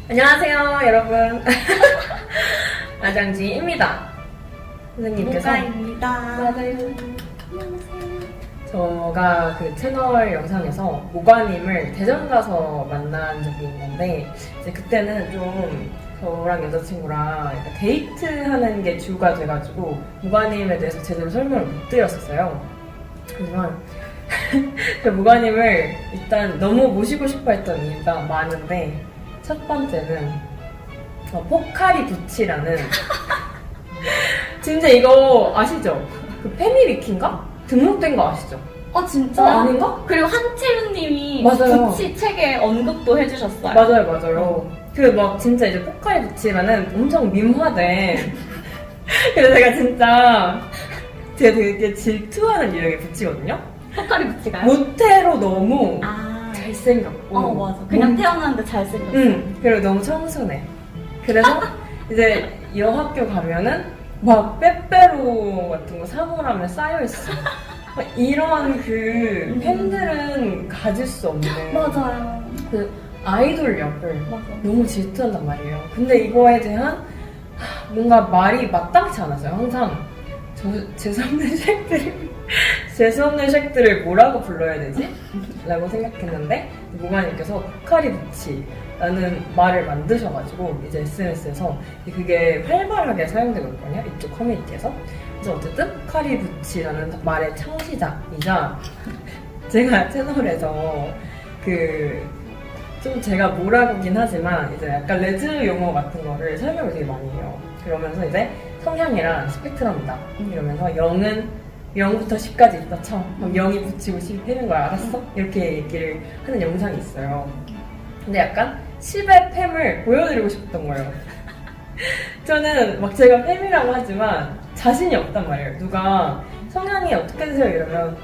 안녕하세요, 여러분. 아장지입니다. 선생님께서. 모가입니다. 맞아요. 안녕하세요. 제가 그 채널 영상에서 모가님을 대전 가서 만난 적이 있는데, 이제 그때는 좀 저랑 여자친구랑 약간 데이트하는 게 주가 돼가지고, 모가님에 대해서 제대로 설명을 못 드렸었어요. 하지만, 그 모가님을 일단 너무 모시고 싶어 했던 이유가 많은데, 첫 번째는 포카리 부치라는 진짜 이거 아시죠? 그 페미위키인가? 등록된 거 아시죠? 진짜? 아닌가? 그리고 한채루님이 맞아요. 부치 책에 언급도 해주셨어요. 맞아요. 그 막 진짜 이제 포카리 부치라는 엄청 밈화된 그래서 제가 되게 질투하는 유형의 부치거든요? 포카리 부치가요? 모태로 너무 아. 잘생겼고 맞아. 그냥 태어났는데 잘생겼어. 그리고 너무 청순해. 그래서 이제 여학교 가면은 막 빼빼로 같은 거 사물함에 쌓여있어. 막 이런 그 팬들은 가질 수 없는 맞아요. 그 아이돌 역을 맞아. 너무 질투한단 말이에요. 근데 이거에 대한 뭔가 말이 마땅치 않았어요. 항상 재수없는 쉑들을 뭐라고 불러야 되지? 라고 생각했는데 모가님께서 포카리 부치라는 말을 만드셔가지고 이제 SNS에서 그게 활발하게 사용되거든요. 이쪽 커뮤니티에서. 그래서 어쨌든 포카리 부치라는 말의 창시자이자 제가 채널에서 좀 제가 뭐라고긴 하지만 이제 약간 레즈 용어 같은 거를 설명을 되게 많이 해요. 그러면서 이제 성향이랑 스펙트럼이다 이러면서 0부터 10까지 있다 쳐. 그럼 0이 붙이고 10이 패는 거야. 알았어? 이렇게 얘기를 하는 영상이 있어요. 근데 약간 10의 팸을 보여드리고 싶었던 거예요. 저는 막 제가 팸이라고 하지만 자신이 없단 말이에요. 누가 성향이 어떻게 되세요? 이러면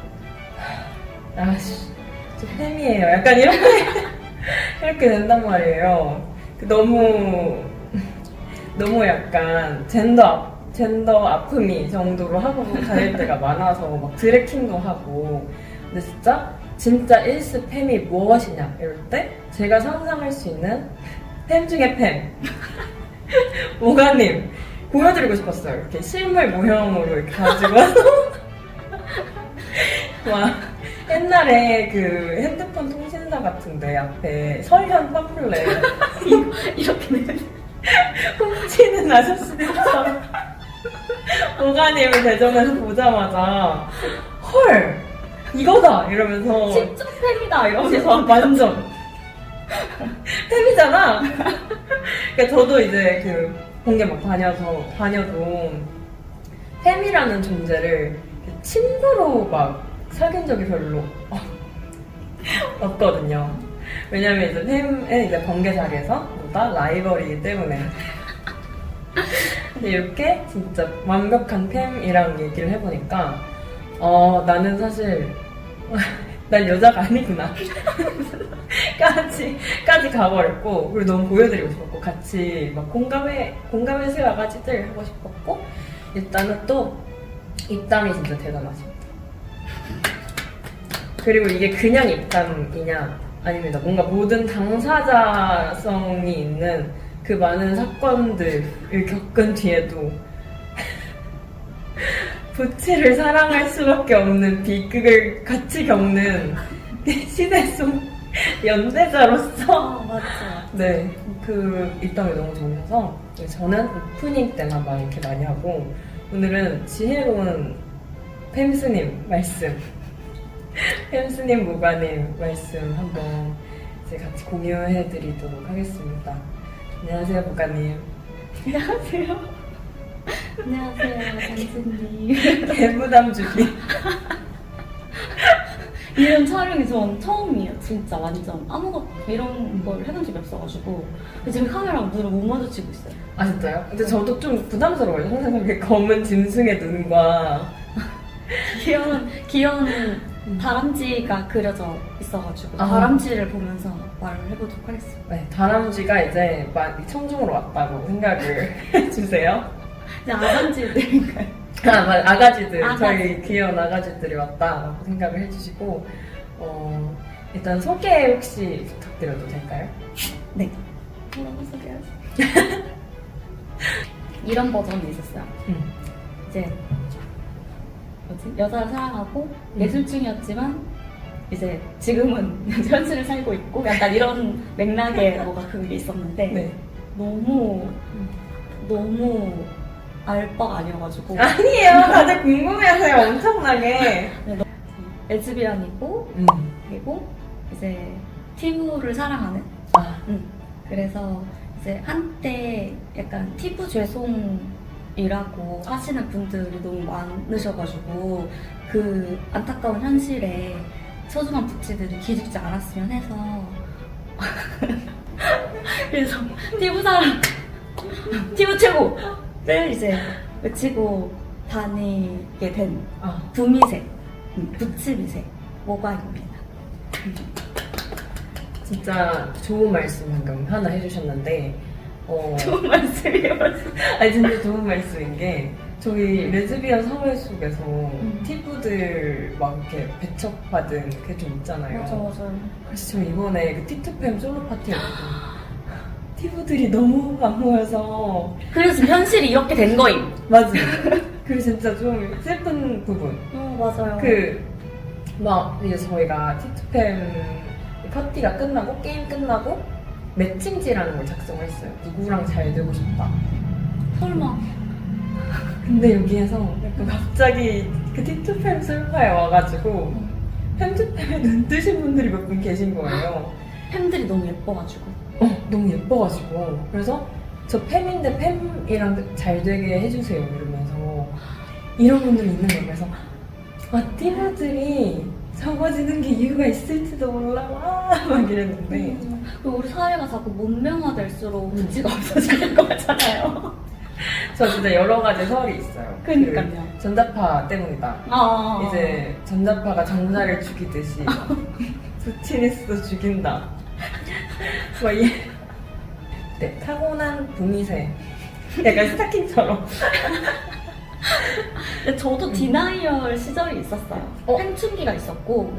아씨 저 팸이에요. 약간 이렇게 된단 말이에요. 너무 약간 젠더 아픔이 정도로 하고 다닐 때가 많아서 막 드래킹도 하고. 근데 진짜 일스 팸이 무엇이냐 이럴 때 제가 상상할 수 있는 팸 중에 팸 모가님 보여드리고 싶었어요. 이렇게 실물 모형으로 이렇게 가지고 와서 막 옛날에 그 핸드폰 통신사 같은데 앞에 설현 팜플렛 이렇게 훔치는 아저씨들처럼 모가님을 대전에서 보자마자 헐 이거다 이러면서 집중 팬이다 이러면서 완전 팬이잖아. 그러니까 저도 이제 그 공개 막 다녀도 팬이라는 존재를 친구로 막 사귄 적이 별로 없거든요. 왜냐면 이제 팬은 이제 번개 자리에서 라이벌이기 때문에. 근데 이렇게 진짜 완벽한 팸이랑 얘기를 해보니까 나는 사실 난 여자가 아니구나 까지 가버렸고, 그리고 너무 보여드리고 싶었고 같이 막 공감해주세요 아가씨들 하고 싶었고. 일단은 또 입담이 진짜 대단하십니다. 그리고 이게 그냥 입담이냐 아닙니다. 뭔가 모든 당사자성이 있는 그 많은 사건들을 겪은 뒤에도 부치를 사랑할 수밖에 없는 비극을 같이 겪는 시대 속 연대자로서 맞죠. 네, 그 입담이 너무 좋으셔서 저는 오프닝 때만 막 이렇게 많이 하고, 오늘은 지혜로운 팸스님 말씀 팸스님 모가님 말씀 한번 이제 같이 공유해드리도록 하겠습니다. 안녕하세요 모가님. 안녕하세요. 안녕하세요, 단수님. 대부담 주기. 이런 촬영이 전 처음이에요. 진짜 완전 아무것도 이런 걸 해본 적이 없어가지고 지금 카메라랑 눈을 못 마주치고 있어요. 아 진짜요? 근데 저도 좀 부담스러워요. 항상 이렇게 검은 짐승의 눈과 귀여운 다람쥐가 그려져 있어가지고 아. 다람쥐를 보면서 말을 해보도록 하겠습니다. 네, 다람쥐가 이제 청중으로 왔다고 생각을 해주세요. 이제 아담쥐들인가요? 아가지들, 아가지. 저희 귀여운 아가지들이 왔다라고 생각을 해주시고, 일단 소개 혹시 부탁드려도 될까요? 네. 뭐라고 소개하지? 이런 버전이 있었어요. 이제 뭐지? 여자를 사랑하고 예술중이었지만 이제 지금은 현실을 살고 있고 약간 이런 맥락의 뭐가 그게 있었는데 네. 너무 알바가 아니어가지고 아니에요. 다들 궁금해하세요. 엄청나게. 레즈비언이고 그리고 이제 티브를 사랑하는 아, 그래서 이제 한때 약간 티브 죄송이라고 하시는 분들이 너무 많으셔가지고 그 안타까운 현실에 소중한 부치들이 기죽지 않았으면 해서 그래서 티브 사랑 티브 최고를 이제 외치고 다니게 된 아. 부미세 부치미세 모가입니다. 진짜 좋은 말씀 방금 하나 해주셨는데, 좋은 말씀이에요. 아니 진짜 좋은 말씀인 게 저희 레즈비언 사회 속에서 티브들 막 이렇게 배척받은 그게 좀 있잖아요. 맞아요. 그래서 저 이번에 그 티투팸 솔로 파티였거든요. 티브들이 너무 안 모여서 그래서 지금 현실이 이렇게 된 거임. 맞아. 그게 진짜 좀 슬픈 부분. 맞아요. 막 이제 저희가 티투팸 파티가 끝나고 게임 끝나고 매칭지라는 걸 작성했어요. 누구랑 잘 되고 싶다. 설마. 근데 여기에서 약간 갑자기 그 티투팸 솔파에 와가지고 팸투팸에 눈 뜨신 분들이 몇 분 계신 거예요. 팬들이 너무 예뻐가지고. 너무 예뻐가지고. 그래서 저 팸인데 팸이랑 잘 되게 해주세요 이러면서 이런 분들이 있는 거예요. 그래서 티브들이 적어지는 게 이유가 있을지도 몰라 막 이랬는데 그리고 우리 사회가 자꾸 문명화될수록 부치가 없어지는 거 같잖아요. 저 진짜 여러 가지 설이 있어요. 그러니까요. 그 전자파 때문이다. 이제 전자파가 정자를 죽이듯이 부치니스도 죽인다. 막 네, 타고난 부미세. 약간 스타킹처럼. 근데 저도 디나이얼 시절이 있었어요. 팬충기가 있었고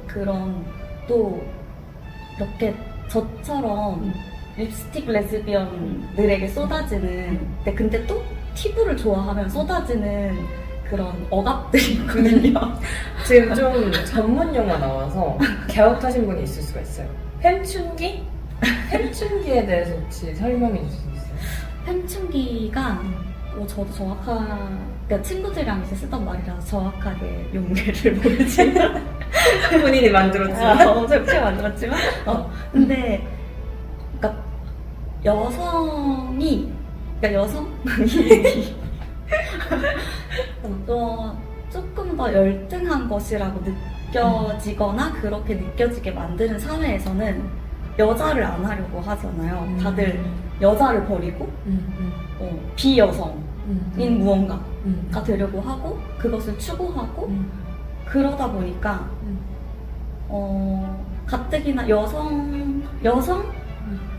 그런 또 이렇게 저처럼 립스틱 레즈비언들에게 쏟아지는 근데 또 티브를 좋아하면 쏟아지는 그런 억압들이 있거든요. 지금 좀 전문 용어 나와서 갸웃하신 분이 있을 수가 있어요. 팬충기? 팬충기에 대해서 혹시 설명해 주실 수 있어요? 팬충기가 저도 그러니까 친구들이랑 이제 쓰던 말이라 정확하게 용례를 모르지만 본인이 만들었지만 엄청 웃게 만들었지만 근데 그러니까 여성이 조금 더 열등한 것이라고 느껴지거나 그렇게 느껴지게 만드는 사회에서는 여자를 안 하려고 하잖아요. 다들 여자를 버리고 비여성인 무언가가 되려고 하고 그것을 추구하고 그러다 보니까 가뜩이나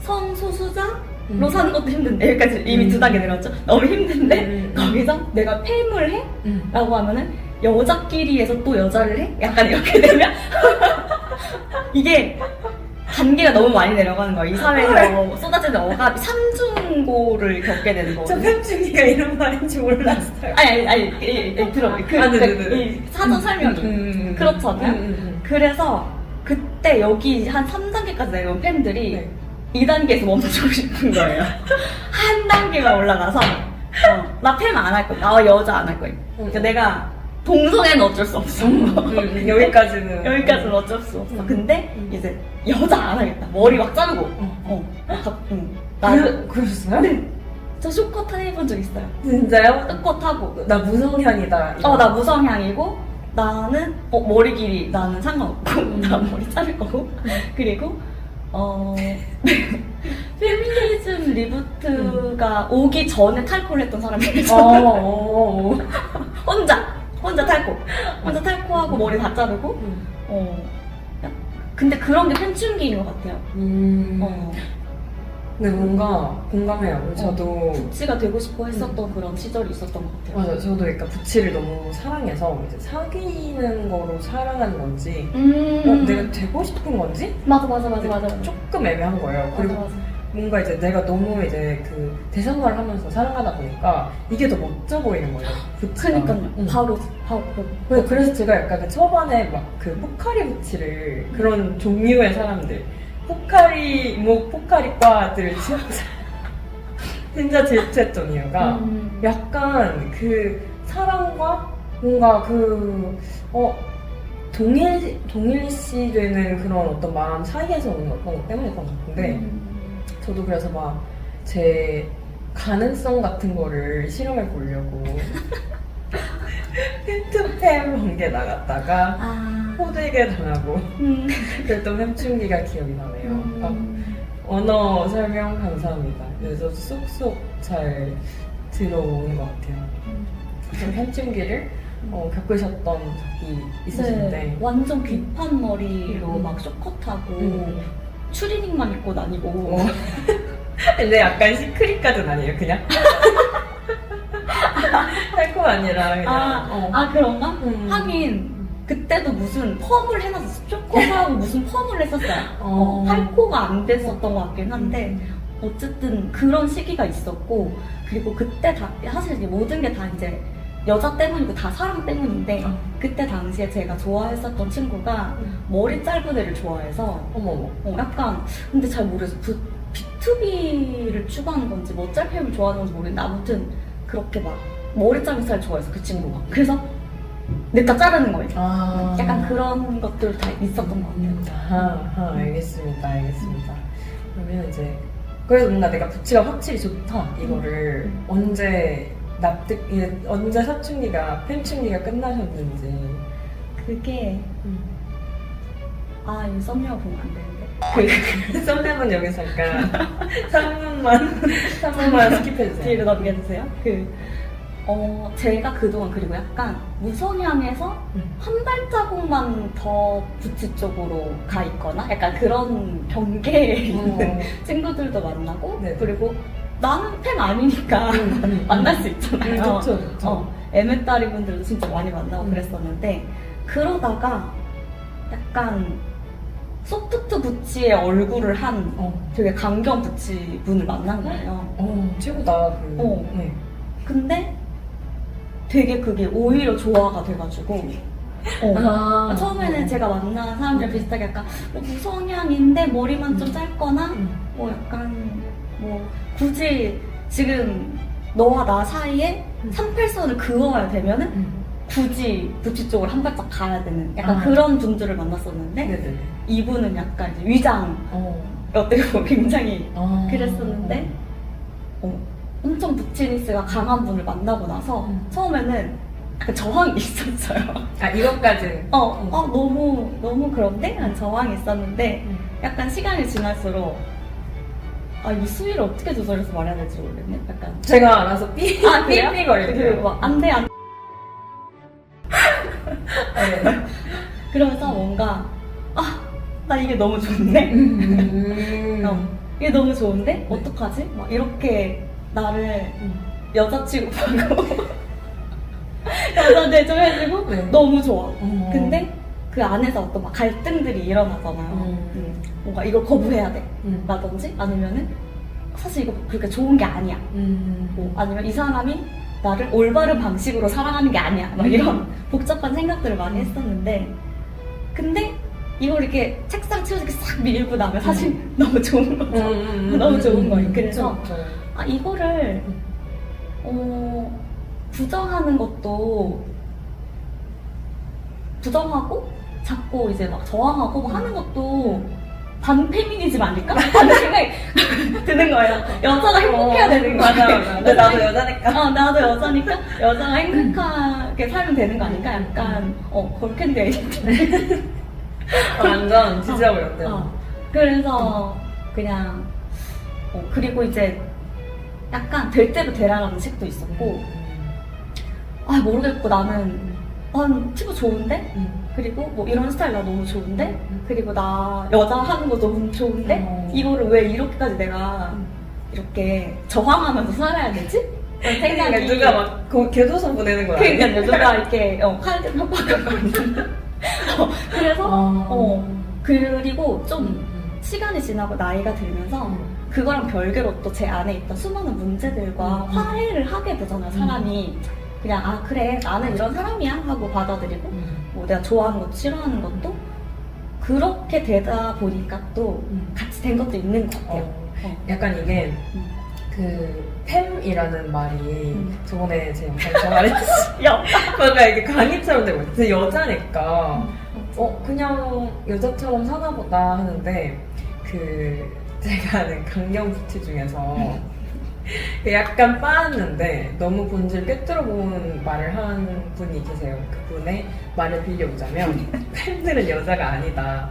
성소수자로 사는 것도 힘든데 여기까지 이미 두 단계 내려왔죠? 너무 힘든데 거기서 내가 팸을 해? 라고 하면은 여자끼리에서 또 여자를 해? 약간 이렇게 되면 이게 단계가 너무 많이 내려가는 거야. 이 사회에서 쏟아지는 억압이 삼중고를 겪게 되는 거거든요. 저 팬충기가 이런 말인지 몰랐어요. 아니, 들어. 이 사전 설명이. 그렇잖아요. 그래서 그때 여기 한 3단계까지 내려온 팬들이 2단계에서 멈추고 싶은 거예요. 한 단계만 올라가서 나 팸 안 할 거야. 나 여자 안 할 거야. 그러니까 내가 동성애는 어쩔 수 없어. 여기까지는 어쩔 수 없어. 근데 이제 여자 안 하겠다. 머리 막 자르고. 그러셨어요? 네. 저 쇼컷 해본 적 있어요. 진짜요? 쇼컷하고. 나 무성향이다. 나 무성향이고 나는 머리 길이 나는 상관없고 나 머리 자를 거고. 그리고 페미니즘 리부트가 오기 전에 탈코를 했던 사람이었죠. 혼자 탈코하고 머리 다 자르고 근데 그런 게 팬충기인 것 같아요. 근데 뭔가 공감해요. 저도 부치가 되고 싶어 했었던 그런 시절이 있었던 것 같아요. 맞아요. 저도 그러니까 부치를 너무 사랑해서 이제 사귀는 거로 사랑하는 건지 내가 되고 싶은 건지 맞아. 조금 애매한 거예요. 그리고 맞아. 뭔가 이제 내가 너무 이제 그 대상화를 하면서 사랑하다 보니까 이게 더 멋져 보이는 거예요. 부츠가. 그니까요. 응. 바로. 그래서 제가 약간 그 초반에 막 그 포카리 부츠를 그런 종류의 사람들 포카리 뭐 포카리과들을 진짜 질투했던 이유가 약간 그 사랑과 뭔가 그 동일시되는 그런 어떤 마음 사이에서 오는 것 때문이었던 것 같은데 저도 그래서 막 제 가능성 같은 거를 실험해 보려고 팬투팸 관계 나갔다가 호되게 당하고 그랬던 햄충기가 기억이 나네요. 언어 설명 감사합니다. 그래서 쏙쏙 잘 들어오는 것 같아요. 좀 햄충기를 겪으셨던 적이 있으신데 네, 완전 귀판 머리로 막 쇼컷하고 추리닝만 입고 다니고 근데 약간 시크릿까지는 아니에요, 그냥? 할 거 아니라 그냥 그런가? 하긴 그때도 무슨 펌을 해놨었어. 쇼컷하고 무슨 펌을 했었어요. 팔코가 안 됐었던 것 같긴 한데 어쨌든 그런 시기가 있었고 그리고 그때 다 사실 이제 모든 게 다 이제 여자 때문이고 다 사랑 때문인데 그때 당시에 제가 좋아했었던 친구가 머리 짧은 애를 좋아해서 어머머 약간 근데 잘 모르겠어. B2B를 추구하는 건지 뭐 짧은 을 좋아하는 건지 모르겠는데 아무튼 그렇게 막 머리 짧은 스타일 좋아해서 그 친구가 그래서 냅다 자르는 거예요. 약간 그런 것들 다 있었던 것 같아요. 알겠습니다. 그러면 이제 그래서 뭔가 내가 부츠가 확실히 좋다 이거를 언제 언제 사춘기가 팬춘기가 끝나셨는지 그게 이거 썸네일 보면 안 되는데 썸네일은 여기 잠깐 3분만 스킵해주세요. 뒤로 넘겨주세요. 제가 그동안 그리고 약간 무성향에서 한 발자국만 더 부츠 쪽으로 가 있거나 약간 그런 경계에 있는 친구들도 만나고 네. 그리고 나는 팬 아니니까 만날 수 있잖아요. 그쵸. 애매따리 분들도 진짜 많이 만나고 그랬었는데 그러다가 약간 소프트 부츠의 얼굴을 한 되게 강경 부츠 분을 만난 거예요. 최고다. 네. 근데 되게 그게 오히려 조화가 돼가지고 처음에는 제가 만난 사람들이랑 비슷하게 약간 무성향인데 머리만 좀 짧거나 뭐 약간 뭐 굳이 지금 너와 나 사이에 38선을 그어야 되면은 굳이 부츠 쪽으로 한 발짝 가야 되는 약간 그런 분들을 만났었는데 네네. 이분은 약간 이제 위장 어떻게 보면 굉장히 그랬었는데 엄청 부츠니스가 강한 분을 만나고 나서 처음에는 약간 저항이 있었어요. 이것까지. 너무 그런데? 한 저항이 있었는데 약간 시간이 지날수록 이 수위를 어떻게 조절해서 말해야 될지 모르겠네. 약간 제가 알아서 그래요? 삐삐거리고요. 막 안 돼. 그러면서 뭔가 나 이게 너무 좋은데? 이게 너무 좋은데? 어떡하지? 막 이렇게 나를 여자 취급하고 여자 대접해주고 네. 너무 좋아. 근데 그 안에서 어떤 막 갈등들이 일어나잖아요. 뭔가 이걸 거부해야 돼. 라든지 아니면은 사실 이거 그렇게 좋은 게 아니야. 뭐 아니면 이 사람이 나를 올바른 방식으로 사랑하는 게 아니야. 막 이런 복잡한 생각들을 많이 했었는데 근데 이걸 이렇게 책상 치워서 이렇게 싹 밀고 나면 사실 너무 좋은 거죠. 너무 좋은 거예요. 그래서 이거를 부정하는 것도 부정하고 자꾸 이제 막 저항하고 막 하는 것도 반페미니즘 아닐까? 하는 생각이 드는 거예요. 여자가 행복해야 되는 거 아니야? 맞아. 나도 여자니까. 나도 여자니까 여자가 행복하게 살면 되는 거 아닐까? 약간 걸캔 데이트. 완전 지지하고 있대요. 그래서 그냥 그리고 이제 약간 될 대로 되라라는 책도 있었고 모르겠고 나는 피부 좋은데? 그리고 뭐 이런 스타일 나 너무 좋은데? 그리고 나 여자 하는 거 너무 좋은데? 이거를 왜 이렇게까지 내가 이렇게 저항하면서 살아야 되지? 이런 생각이 누가 막 교도소 보내는 거야. 그러니까 누가 이렇게 칼든 협박하고 있는데 그래서 그리고 좀 시간이 지나고 나이가 들면서 그거랑 별개로 또 제 안에 있던 수많은 문제들과 화해를 하게 되잖아요. 사람이 그냥 아 그래 나는 이런 사람이야 하고 받아들이고 뭐 내가 좋아하는 것도 싫어하는 것도 그렇게 되다 보니까 또 같이 된 것도 있는 것 같아요. 약간 이게 그 팸이라는 말이 저번에 제 영상에서 말했듯이 뭔가 이게 강의처럼 되고 있어요. 여자니까 그냥 여자처럼 사나보다 하는데 그 제가 아는 강경 부티 중에서 약간 빠았는데 너무 본질 꿰뚫어본 말을 한 분이 계세요. 그분의 말을 빌려보자면 팬들은 여자가 아니다.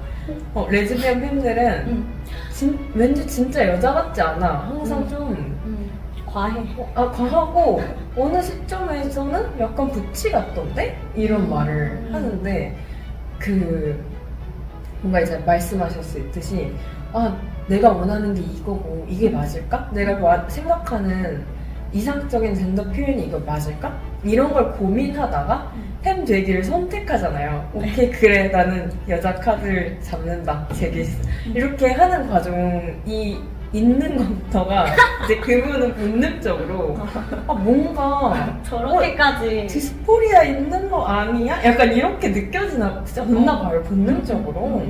레즈비언 팬들은 왠지 진짜 여자 같지 않아. 항상 좀 과해. 과하고 어느 시점에서는 약간 부치 같던데? 이런 말을 하는데 그 뭔가 이제 말씀하셨듯이 내가 원하는 게 이거고 이게 맞을까? 내가 생각하는 이상적인 젠더 표현이 이거 맞을까? 이런 걸 고민하다가 팸 되기를 선택하잖아요. 오케이 그래 나는 여자 카드를 잡는다 제기스 이렇게 하는 과정이 있는 것부터가 이제 그분은 본능적으로 뭔가 저렇게까지 디스포리아 있는 거 아니야? 약간 이렇게 느껴지나 봐요 본능적으로.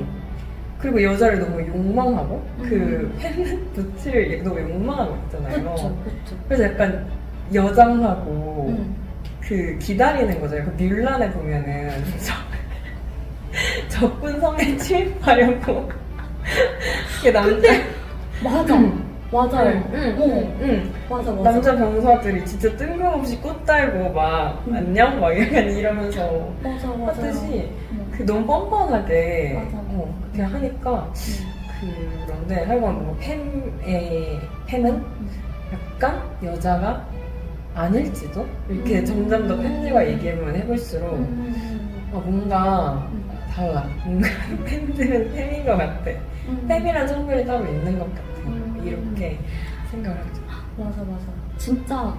그리고 여자를 너무 욕망하고 그 팬 부츠를 너무 욕망하고 있잖아요. 그쵸. 그래서 약간 여장하고 그 기다리는 거죠. 그 뮬란에 보면은 적군 성에 침입하려고 그 남자 맞아요. 맞아. 남자 병사들이 진짜 뜬금없이 꽃 달고 막 안녕 막 약간 이러면서 하듯이 그 너무 뻔뻔하게 그냥 하니까 그런데 하여간 뭔가 팸은 약간 여자가 아닐지도 이렇게 점점 더 팬들과 얘기해보면 해볼수록 뭔가 달라. 뭔가 팬들은 팸인 것 같아. 팸이란 성별이 따로 있는 것 같아. 이렇게 생각을 하죠. 맞아. 진짜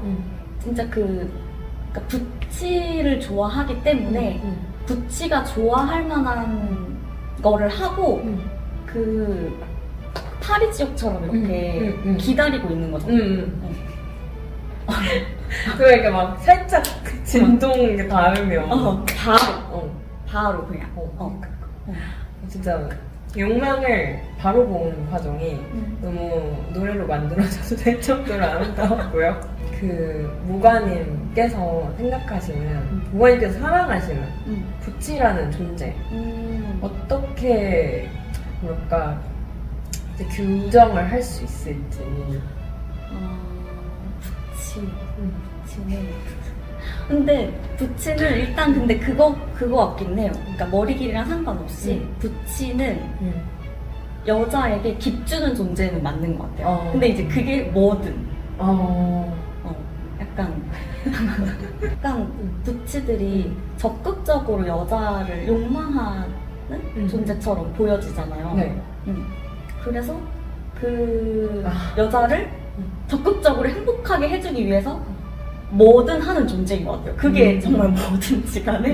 그러니까 부치를 좋아하기 때문에 부치가 좋아할 만한 거를 하고 그 파리 지옥처럼 이렇게 기다리고 있는 거죠. 그러니까 막 살짝 그 진동 닿으면 바로 그냥 진짜 욕망을 바로 보는 과정이 너무 노래로 만들어져도 될 정도로 아름다웠고요. 그 모가님께서 모가님께서 사랑하시는 부치라는 존재 어떻게 뭘까 이제 규정을 할 수 있을지. 부치는 근데 부치는 일단 근데 그거 같긴 해요. 그러니까 머리 길이랑 상관없이 부치는 여자에게 깁주는 존재는 맞는 것 같아요. 근데 이제 그게 뭐든 약간 부치들이 적극적으로 여자를 욕망하는 존재처럼 보여지잖아요. 네. 그래서 그 여자를 적극적으로 행복하게 해주기 위해서 뭐든 하는 존재인 것 같아요. 그게 정말 뭐든지 간에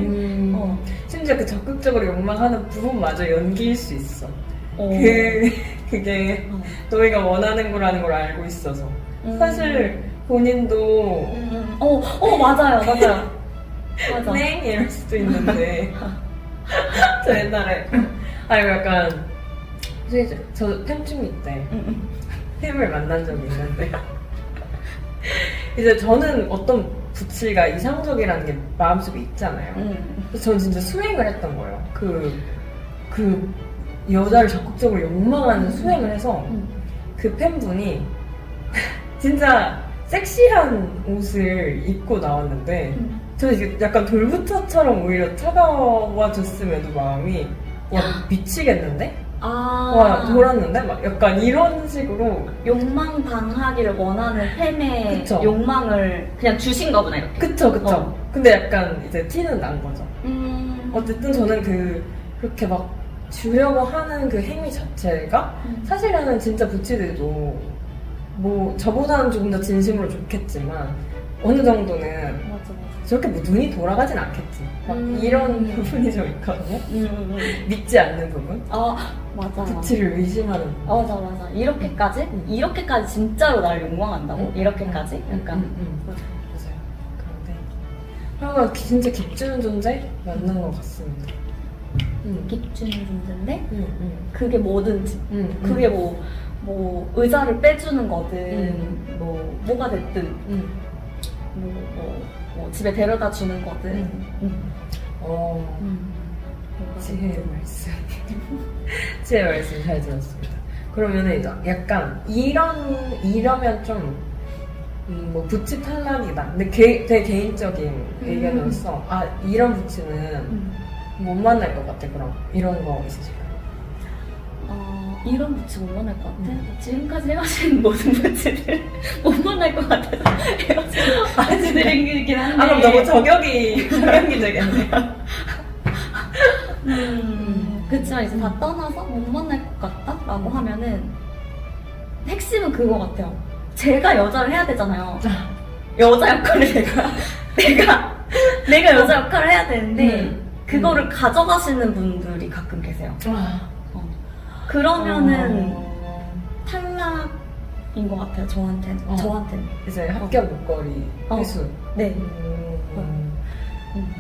심지어 그 적극적으로 욕망하는 부분마저 연기일 수 있어. 그게 너희가 원하는 거라는 걸 알고 있어서 사실 본인도 맞아요. 네 이럴 수도 있는데 저 옛날에 약간 저 팬중이 때 팬을 만난 적이 있는데 이제 저는 어떤 부치가 이상적이라는 게 마음속에 있잖아요. 그래서 저는 진짜 수행을 했던 거예요. 그 여자를 적극적으로 욕망하는 수행을 해서 그 팬분이 진짜 섹시한 옷을 입고 나왔는데 저는 이게 약간 돌부처처럼 오히려 차가워졌음에도 마음이 와 미치겠는데? 와 돌았는데? 막 약간 이런 식으로 욕망 당하기를 원하는 팬의 욕망을 그냥 주신 거구나 이렇게. 그쵸. 근데 약간 이제 티는 난 거죠. 어쨌든 저는 그렇게 막 주려고 하는 그 행위 자체가 사실은 진짜 부치들도 뭐 저보다는 조금 더 진심으로 좋겠지만 어느 정도는 저렇게 뭐 눈이 돌아가진 않겠지. 막 이런 부분이 좀 있거든요. 믿지 않는 부분. 아 맞아. 부치를 의심하는. 맞아. 이렇게까지? 이렇게까지 진짜로 날 욕망한다고? 이렇게까지? 약간. 맞아요. 그런데 하여간 진짜 깊주는 존재 맞는 것 같습니다. 깊주는 존재인데 그게 뭐든지 그게 뭐 의자를 빼주는 거든 뭐가 됐든 뭐 집에 데려다 주는 거든 지혜의 말씀 지혜의 말씀 잘 들었습니다. 그러면 이제 약간 이러면 좀 뭐 부치 탈락이다. 근데 되게 개인적인 의견으로서 이런 부치는 못 만날 것 같아. 그럼 이런 거 있으실까요? 이런 부치 못 만날 것 같아? 지금까지 헤어진 모든 부치들 못 만날 것 같아서 헤어진 부치들이긴 한데 그럼 너무 저격이 되겠네요. 그치만 이제 다 떠나서 못 만날 것 같다? 라고 하면은 핵심은 그거 같아요. 제가 여자를 해야 되잖아요. 여자 역할을 내가 여자 역할을 해야 되는데 그거를 가져가시는 분들이 가끔 계세요. 그러면은 탈락인 것 같아요. 저한테는. 이제 합격 목걸이 회수. 네.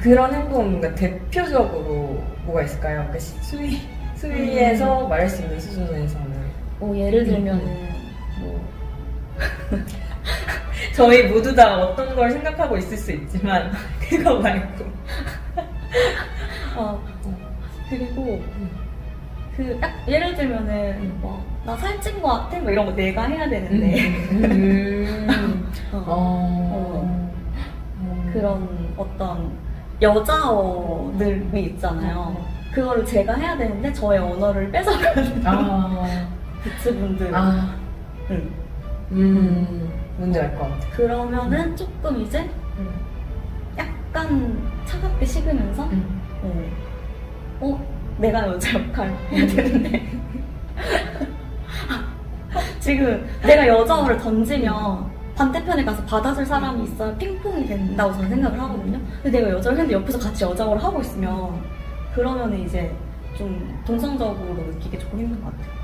그런 행동 뭔가 대표적으로 뭐가 있을까요? 그러니까 수위에서 말할 수 있는 수준에서는 예를 들면은 저희 모두 다 어떤 걸 생각하고 있을 수 있지만 그거 말고 그리고 딱 예를 들면은 나 살찐 거 같아? 뭐 이런 거 내가 해야 되는데 그런 어떤 여자어들이 있잖아요. 그거를 제가 해야 되는데 저의 언어를 뺏어가는 부츠분들 뭔지 알 것 같아. 그러면은 조금 이제 약간 차갑게 식으면서 내가 여자 역할 해야 되는데 지금 내가 여자어를 던지면 반대편에 가서 받아줄 사람이 있어야 핑퐁이 된다고 저는 생각을 하거든요. 근데 내가 여자를 했는데 옆에서 같이 여자어를 하고 있으면 그러면 이제 좀 동성적으로 느끼기 조금 힘든 것 같아요.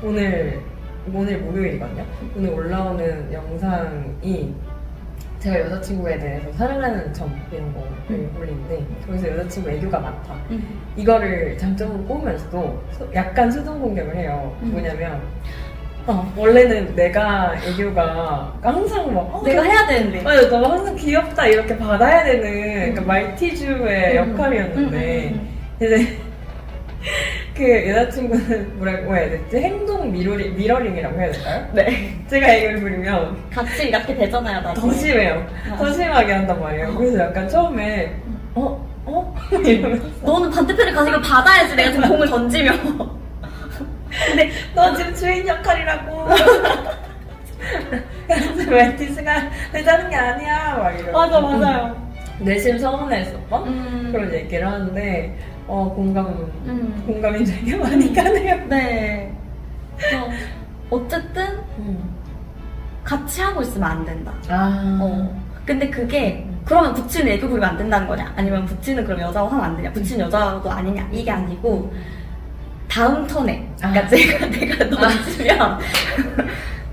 오늘 목요일이거든요. 오늘 올라오는 영상이 제가 여자친구에 대해서 사랑하는 점 이런 거를 올리는데 거기서 여자친구 애교가 많다. 이거를 장점으로 꼽으면서도 약간 수동 공격을 해요. 뭐냐면 원래는 내가 애교가 항상 내가 해야 되는데 맞아, 너 항상 귀엽다 이렇게 받아야 되는 그러니까 말티즈의 역할이었는데 이제 그 여자친구는 뭐라고 해야 되지? 행동 미러링이라고 해야 될까요? 네. 제가 애교를 부리면 같이 이렇게 되잖아요, 나중에. 더 심해요. 더 심하게 한단 말이에요. 그래서 약간 처음에 이러면서 너는 반대편에 가서 이걸 받아야지 내가 지금 공을 던지면 근데 너 지금 주인 역할이라고 그래서 말티즈가 되자는 게 아니야 막 이러고 맞아요. 내심 서운했었던 그런 얘기를 하는데 공감이 되게 많이 가네요. 네. 어쨌든 같이 하고 있으면 안 된다. 근데 그게 그러면 부치는 애교 부리면 안 된다는 거냐? 아니면 부치는 그럼 여자고 하면 안 되냐? 부치는 여자도 아니냐? 이게 아니고 다음 턴에 그러니까 내가 던지면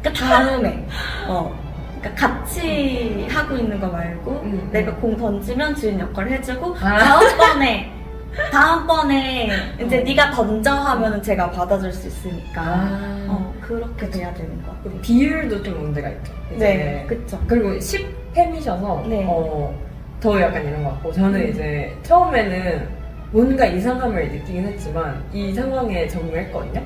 그러니까 다음에 그러니까 같이 하고 있는 거 말고 내가 공 던지면 주인 역할을 해주고 다음번에 이제 네가 던져 하면은 제가 받아줄 수 있으니까 그렇게 돼야 되는 것 같아요. 비율도 좀 문제가 있죠. 네, 그쵸. 그리고 10팸이셔서 더 약간 이런 것 같고 저는 이제 처음에는 뭔가 이상함을 느끼긴 했지만 이 상황에 적응했거든요.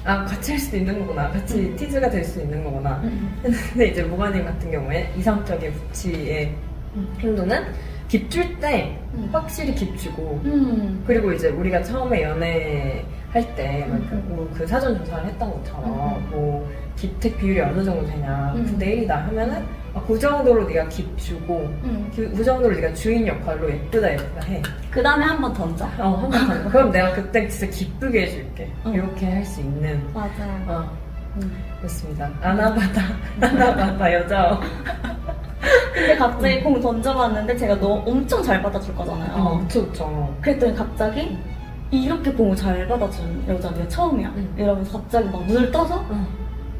같이 할 수도 있는 거구나. 같이 티즈가 될 수 있는 거구나. 근데 이제 모가님 같은 경우에 이상적인 부치의 행동은 깁줄 때 확실히 깁주고 그리고 이제 우리가 처음에 연애할 때 그 사전 조사를 했던 것처럼 뭐 깁택 비율이 어느 정도 되냐 그 내일이다 하면은 그 정도로 네가 깁주고 그 정도로 네가 주인 역할로 예쁘다 해. 그 다음에 한 번 던져. 한 번 던져. 그럼 내가 그때 진짜 기쁘게 해줄게. 이렇게 할 수 있는. 맞아요. 그렇습니다. 아나바다 여자. 근데 갑자기 공 던져봤는데 제가 너 엄청 잘 받아줄 거잖아요. 그쵸. 그랬더니 갑자기 이렇게 공을 잘 받아준 여자가 처음이야. 이러면서 갑자기 막 눈을 떠서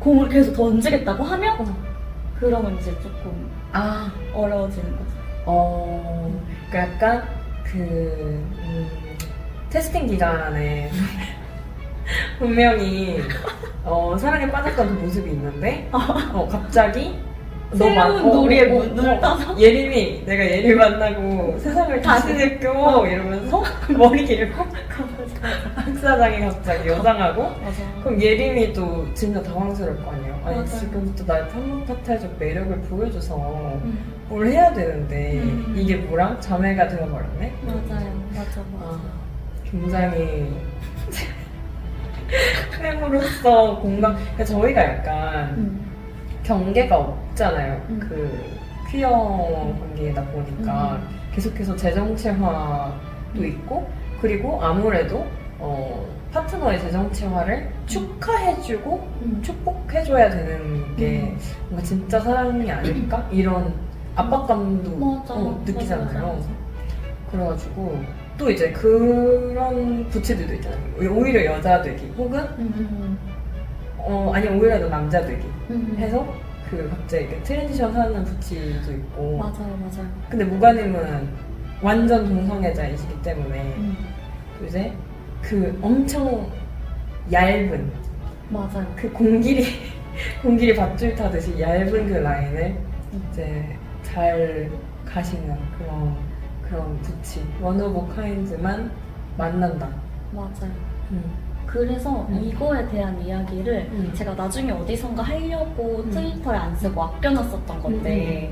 공을 계속 던지겠다고 하면 그러면 이제 조금 어려워지는 거죠. 그러니까 약간 테스팅 기간에 분명히 사랑에 빠졌던 그 모습이 있는데 갑자기 새로운 놀이에 눈을 떠서 예림이 내가 예림 만나고 세상을 다시 느껴 이러면서 머리 길고 학사장이 갑자기 여장하고 그럼 예림이 또 진짜 당황스러울 거 아니에요. 아니 맞아요. 지금부터 나한테 한번 파트에서 매력을 보여줘서 뭘 해야 되는데 이게 뭐랑 자매가 되어버렸네. 맞아. 굉장히 팬으로서 공감. 그러니까 저희가 약간 경계가 없잖아요. 그 퀴어 관계다 보니까 계속해서 재정체화도 있고 그리고 아무래도 파트너의 재정체화를 축하해주고 축복해줘야 되는 게 뭔가 진짜 사랑이 아닐까? 이런 압박감도 느끼잖아요. 맞아. 그래가지고 또 이제 그런 부치들도 있잖아요. 오히려 여자 되기 혹은 아니면 오히려 더 남자 되기 해서 그 갑자기 이렇게 트랜지션 하는 부치도 있고. 맞아요. 근데 무가님은 완전 동성애자이시기 때문에 또 이제 그 엄청 얇은 맞아요. 그 공길이 밧줄 타듯이 얇은 그 라인을 이제 잘 가시는 그런 부치. 원 오브 카인드만 만난다. 맞아요. 그래서 이거에 대한 이야기를 제가 나중에 어디선가 하려고 트위터에 안 쓰고 아껴놨었던 건데